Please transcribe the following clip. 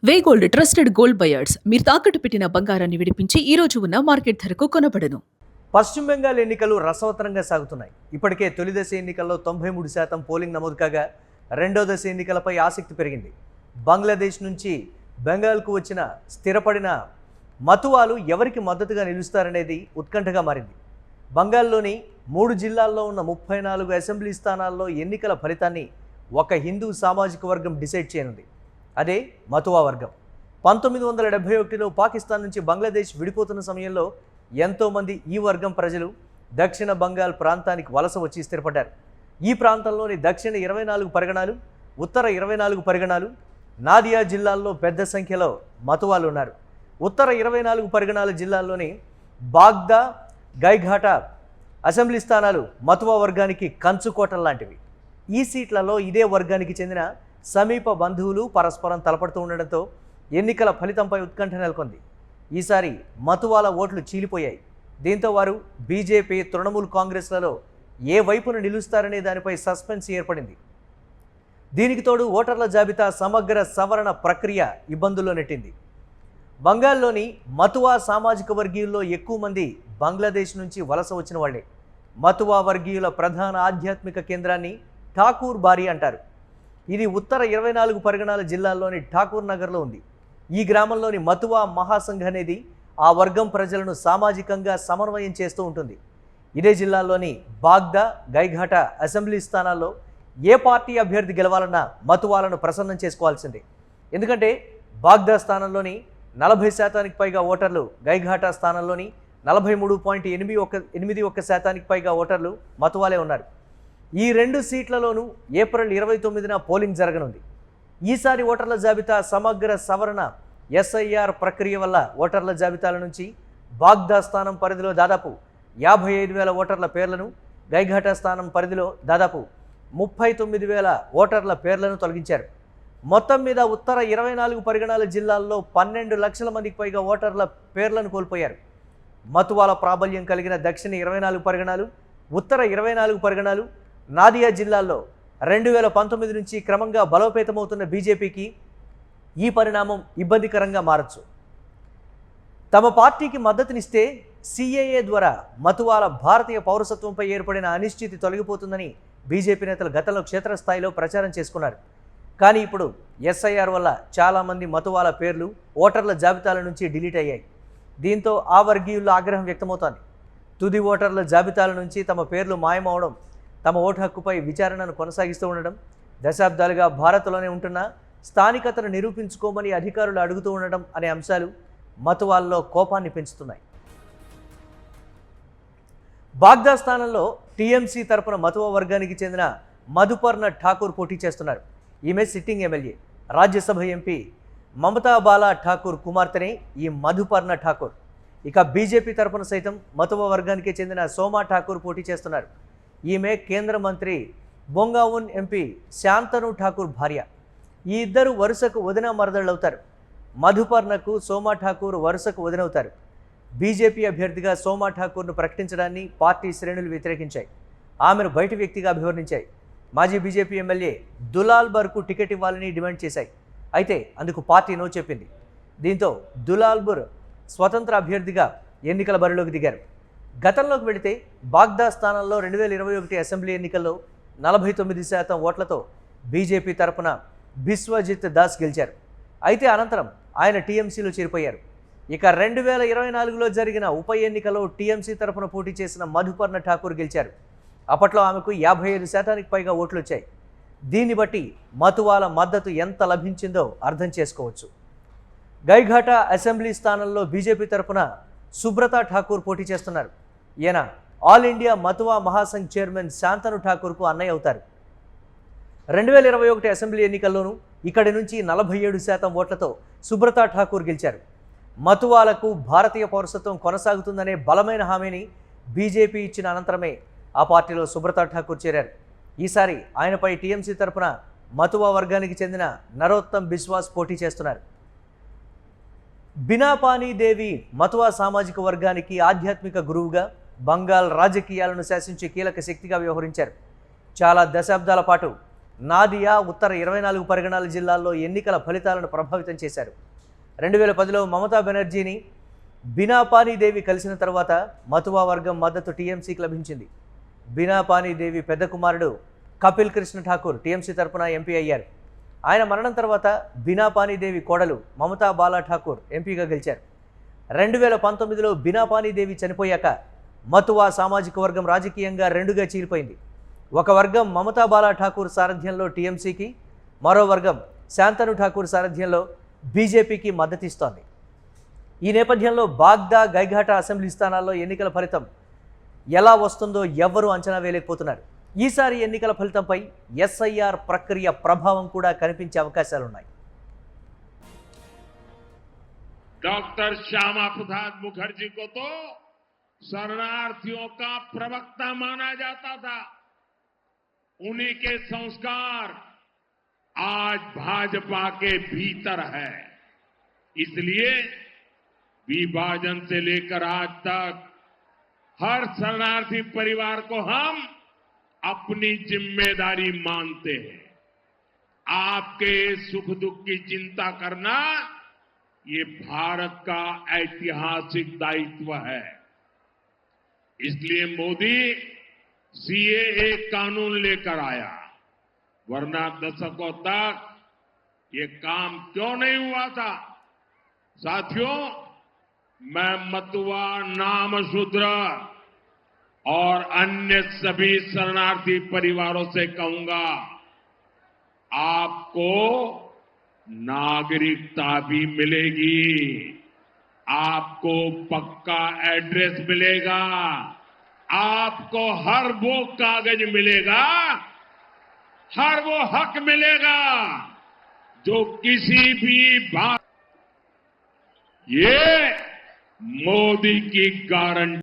వే gold trusted gold buyers మీరు తాకట్టు పెట్టిన బంగారాన్ని విడిపించి ఈ రోజు ఉన్న మార్కెట్ ధరకు కొనబడను. పశ్చిమ బెంగాల్ ఎన్నికలు రసవత్తరంగా సాగుతున్నాయి. ఇప్పటికే తొలి దశ ఎన్నికల్లో 93% పోలింగ్ నమోదు కాగా రెండో దశ ఎన్నికలపై ఆసక్తి పెరిగింది. బంగ్లాదేశ్ నుంచి బెంగాల్కు వచ్చిన స్థిరపడిన మతువాలు ఎవరికి మద్దతుగా నిలుస్తారనేది ఉత్కంఠగా మారింది. బంగాల్లోని 3 జిల్లాల్లో ఉన్న 34 అసెంబ్లీ స్థానాల్లో ఎన్నికల ఫలితాన్ని ఒక హిందూ సామాజిక వర్గం డిసైడ్ చేయనుంది. అదే మతువా వర్గం. 1971లో పాకిస్తాన్ నుంచి బంగ్లాదేశ్ విడిపోతున్న సమయంలో ఎంతోమంది ఈ వర్గం ప్రజలు దక్షిణ బంగాల్ ప్రాంతానికి వలస వచ్చి స్థిరపడ్డారు. ఈ ప్రాంతంలోని దక్షిణ 24 పరగణాలు, ఉత్తర 24 పరగణాలు, నాదియా జిల్లాల్లో పెద్ద సంఖ్యలో మతువాలు ఉన్నారు. ఉత్తర 24 పరగణాల జిల్లాల్లోని బాగ్దా, గైఘాటా అసెంబ్లీ స్థానాలు మతువా వర్గానికి కంచుకోటలు లాంటివి. ఈ సీట్లలో ఇదే వర్గానికి చెందిన సమీప బంధువులు పరస్పరం తలపడుతూ ఉండడంతో ఎన్నికల ఫలితంపై ఉత్కంఠ నెలకొంది. ఈసారి మతువాల ఓట్లు చీలిపోయాయి. దీంతో వారు బీజేపీ, తృణమూల్ కాంగ్రెస్లలో ఏ వైపున నిలుస్తారనే దానిపై సస్పెన్స్ ఏర్పడింది. దీనికి తోడు ఓటర్ల జాబితా సమగ్ర సవరణ ప్రక్రియ ఇబ్బందుల్లో నెట్టింది. బంగాల్లోని మతువా సామాజిక వర్గీయుల్లో ఎక్కువ మంది బంగ్లాదేశ్ నుంచి వలస వచ్చిన వాళ్లే. మతువా వర్గీయుల ప్రధాన ఆధ్యాత్మిక కేంద్రాన్ని ఠాకూర్ బారి అంటారు. ఇది ఉత్తర 24 పరగణాల జిల్లాల్లోని ఠాకూర్ నగర్లో ఉంది. ఈ గ్రామంలోని మతువా మహాసంఘ్ అనేది ఆ వర్గం ప్రజలను సామాజికంగా సమన్వయం చేస్తూ ఉంటుంది. ఇదే జిల్లాల్లోని బాగ్దా, గైఘాటా అసెంబ్లీ స్థానాల్లో ఏ పార్టీ అభ్యర్థి గెలవాలన్నా మతువాలను ప్రసన్నం చేసుకోవాల్సిందే. ఎందుకంటే బాగ్దా స్థానంలోని 40% పైగా ఓటర్లు, గైఘాటా స్థానంలోని 43.81% పైగా ఓటర్లు మతువాలే ఉన్నారు. ఈ 2 సీట్లలోనూ ఏప్రిల్ 29న పోలింగ్ జరగనుంది. ఈసారి ఓటర్ల జాబితా సమగ్ర సవరణ ఎస్ఐఆర్ ప్రక్రియ వల్ల ఓటర్ల జాబితాల నుంచి బాగ్దా స్థానం పరిధిలో దాదాపు 55,000 ఓటర్ల పేర్లను, గైఘాటా స్థానం పరిధిలో దాదాపు 39,000 ఓటర్ల పేర్లను తొలగించారు. మొత్తం మీద ఉత్తర 24 పరిగణాల జిల్లాల్లో 12 లక్షల మందికి పైగా ఓటర్ల పేర్లను కోల్పోయారు. మతువాల ప్రాబల్యం కలిగిన దక్షిణ 24 పరిగణాలు, ఉత్తర 24 పరిగణాలు, నాదియా జిల్లాల్లో 2019 నుంచి క్రమంగా బలోపేతమవుతున్న బీజేపీకి ఈ పరిణామం ఇబ్బందికరంగా మారచ్చు. తమ పార్టీకి మద్దతునిస్తే సిఏఏ ద్వారా మతువాల భారతీయ పౌరసత్వంపై ఏర్పడిన అనిశ్చితి తొలగిపోతుందని బీజేపీ నేతలు గతంలో క్షేత్రస్థాయిలో ప్రచారం చేసుకున్నారు. కానీ ఇప్పుడు ఎస్ఐఆర్ వల్ల చాలామంది మతువాల పేర్లు ఓటర్ల జాబితాల నుంచి డిలీట్ అయ్యాయి. దీంతో ఆ వర్గీయుల్లో ఆగ్రహం వ్యక్తమవుతోంది. తుది ఓటర్ల జాబితాల నుంచి తమ పేర్లు మాయమవడం, తమ ఓటు హక్కుపై విచారణను కొనసాగిస్తూ ఉండడం, దశాబ్దాలుగా భారత్లోనే ఉంటున్న స్థానికతను నిరూపించుకోమని అధికారులు అడుగుతూ ఉండడం అనే అంశాలు మతువాల్లో కోపాన్ని పెంచుతున్నాయి. బాగ్దా స్థానంలో టీఎంసీ తరపున మతువా వర్గానికి చెందిన మధుపర్ణ ఠాకూర్ పోటీ చేస్తున్నారు. ఈమె sitting MLA, Rajya Sabha MP Mamata Bala Thakur కుమార్తెనే ఈ మధుపర్ణ ఠాకూర్. ఇక బీజేపీ తరపున సైతం మతువా వర్గానికి చెందిన సోమా ఠాకూర్ పోటీ చేస్తున్నారు. ఈమె కేంద్ర మంత్రి బొంగావున్ ఎంపీ శాంతను ఠాకూర్ భార్య. ఈ ఇద్దరు వరుసకు వదిన మరదళ్ళవుతారు. మధుపర్ణకు సోమా ఠాకూర్ వరుసకు వదినవుతారు. బీజేపీ అభ్యర్థిగా సోమా ఠాకూర్ను ప్రకటించడాన్ని పార్టీ శ్రేణులు వ్యతిరేకించాయి. ఆమెను బయటి వ్యక్తిగా అభివర్ణించాయి. మాజీ బీజేపీ ఎమ్మెల్యే దులాల్బర్కు టికెట్ ఇవ్వాలని డిమాండ్ చేశాయి. అయితే అందుకు పార్టీ నో చెప్పింది. దీంతో దులాల్బర్ స్వతంత్ర అభ్యర్థిగా ఎన్నికల బరిలోకి దిగారు. గతంలోకి వెళితే బాగ్దా స్థానంలో 2021 అసెంబ్లీ ఎన్నికల్లో 49% ఓట్లతో బీజేపీ తరపున బిశ్వజిత్ దాస్ గెలిచారు. అయితే అనంతరం ఆయన టీఎంసీలో చేరిపోయారు. ఇక 2024లో జరిగిన ఉప ఎన్నికలో టీఎంసీ తరపున పోటీ చేసిన మధుపర్ణ ఠాకూర్ గెలిచారు. అప్పట్లో ఆమెకు 55% పైగా ఓట్లు వచ్చాయి. దీన్ని బట్టి మతువాల మద్దతు ఎంత లభించిందో అర్థం చేసుకోవచ్చు. గైఘాటా అసెంబ్లీ స్థానంలో బీజేపీ తరపున సుబ్రతా ఠాకూర్ పోటీ చేస్తున్నారు. ఈయన all India Matua Mahasangh chairman Shantanu ఠాకూర్కు అన్నయ్య అవుతారు. 2021 అసెంబ్లీ ఎన్నికల్లోనూ ఇక్కడి నుంచి 47% ఓట్లతో సుబ్రతా ఠాకూర్ గెలిచారు. మతువాలకు భారతీయ పౌరసత్వం కొనసాగుతుందనే బలమైన హామీని బీజేపీ ఇచ్చిన అనంతరమే ఆ పార్టీలో సుబ్రతా ఠాకూర్ చేరారు. ఈసారి ఆయనపై టీఎంసీ తరపున మతువా వర్గానికి చెందిన నరోత్తమ్ బిశ్వాస్ పోటీ చేస్తున్నారు. బినాపానీ దేవి మతువా సామాజిక వర్గానికి ఆధ్యాత్మిక గురువుగా, బంగాల్ రాజకీయాలను శాసించే కీలక శక్తిగా వ్యవహరించారు. చాలా దశాబ్దాల పాటు నాదియా, ఉత్తర 24 పరిగణాల జిల్లాల్లో ఎన్నికల ఫలితాలను ప్రభావితం చేశారు. 2010లో మమతా బెనర్జీని బినాపానీదేవి కలిసిన తర్వాత మతువా వర్గం మద్దతు టీఎంసీకి లభించింది. బినాపానీదేవి పెద్ద కుమారుడు కపిల్ కృష్ణ ఠాకూర్ టీఎంసీ తరపున ఎంపీ అయ్యారు. ఆయన మరణం తర్వాత బినాపానీదేవి కోడలు మమతా బాలా ఠాకూర్ ఎంపీగా గెలిచారు. 2019లో బినాపానీదేవి చనిపోయాక మతువా సామాజిక వర్గం రాజకీయంగా రెండుగా చీలిపోయింది. ఒక వర్గం మమతా బాలా ఠాకూర్ సారథ్యంలో టీఎంసీకి, మరో వర్గం శాంతను ఠాకూర్ సారథ్యంలో బీజేపీకి మద్దతిస్తోంది. ఈ నేపథ్యంలో బాగ్దా, గైఘాట అసెంబ్లీ స్థానాల్లో ఎన్నికల ఫలితం ఎలా వస్తుందో ఎవ్వరూ అంచనా వేయలేకపోతున్నారు. ఈసారి ఎన్నికల ఫలితంపై ఎస్ఐఆర్ ప్రక్రియ ప్రభావం కూడా కనిపించే అవకాశాలున్నాయి. डॉक्टर श्यामा प्रसाद मुखर्जी को तो शरणार्थियों का प्रवक्ता माना जाता था। उन्हीं के संस्कार आज भाजपा के भीतर है। इसलिए विभाजन से लेकर आज तक हर शरणार्थी परिवार को हम अपनी जिम्मेदारी मानते हैं। आपके सुख दुख की चिंता करना ये भारत का ऐतिहासिक दायित्व है। इसलिए मोदी सीएए कानून लेकर आया, वरना दशकों तक ये काम क्यों नहीं हुआ था। साथियों, मैं मतुआ, नामशूद्र और अन्य सभी शरणार्थी परिवारों से कहूंगा, आपको नागरिकता भी मिलेगी, आपको पक्का एड्रेस मिलेगा, आपको हर वो कागज मिलेगा, हर वो हक मिलेगा जो किसी भी ये मोदी की गारंटी